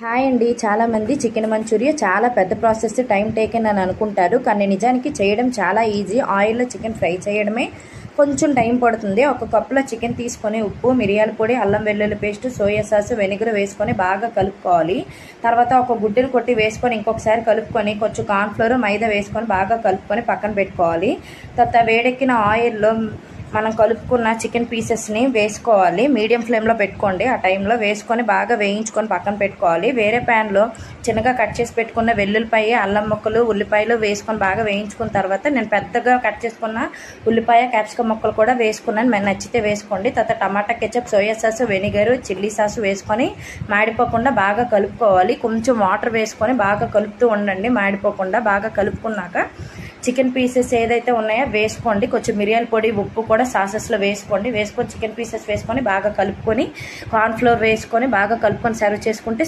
Hi అండి. చాలామంది chicken Manchuria చాలా పెద్ద ప్రాసెస్, టైం టేకెన్ అని అనుకుంటారు. కానీ నిజానికి చేయడం చాలా ఈజీ. ఆయిల్లో చికెన్ ఫ్రై చేయడమే కొంచెం టైం పడుతుంది. ఒక కప్పులో చికెన్ తీసుకొని ఉప్పు, మిరియాల పొడి, అల్లం వెల్లుల్లి పేస్ట్, సోయా సాస్, వెనిగర్ వేసుకొని బాగా కలుపుకోవాలి. తర్వాత ఒక గుడ్డును కొట్టి వేసుకొని ఇంకొకసారి కలుపుకొని కొంచెం కార్న్ఫ్లోర్, మైదా వేసుకొని బాగా కలుపుకొని పక్కన పెట్టుకోవాలి. తర్వాత వేడెక్కిన ఆయిల్లో మనం కలుపుకున్న చికెన్ పీసెస్ని వేసుకోవాలి. మీడియం ఫ్లేమ్లో పెట్టుకోండి. ఆ టైంలో వేసుకొని బాగా వేయించుకొని పక్కన పెట్టుకోవాలి. వేరే ప్యాన్లో చిన్నగా కట్ చేసి పెట్టుకున్న వెల్లుల్లిపాయ, అల్లం ముక్కలు, ఉల్లిపాయలు వేసుకొని బాగా వేయించుకున్న తర్వాత నేను పెద్దగా కట్ చేసుకున్న ఉల్లిపాయ, క్యాప్సికమ్ ముక్కలు కూడా వేసుకున్నాను. మీరు నచ్చితే వేసుకోండి. తర్వాత tomato ketchup, soya sauce, vinegar, chilli sauce వేసుకొని మాడిపోకుండా బాగా కలుపుకోవాలి. కొంచెం వాటర్ వేసుకొని బాగా కలుపుతూ ఉండండి. మాడిపోకుండా బాగా కలుపుకున్నాక చికెన్ పీసెస్ ఏదైతే ఉన్నాయో వేసుకోండి. కొంచెం మిరియాల పొడి, ఉప్పు కూడా సాసెస్లో వేసుకోండి. వేసుకొని చికెన్ పీసెస్ వేసుకొని బాగా కలుపుకొని కార్న్ఫ్లోర్ వేసుకొని బాగా కలుపుకొని సర్వ్ చేసుకుంటే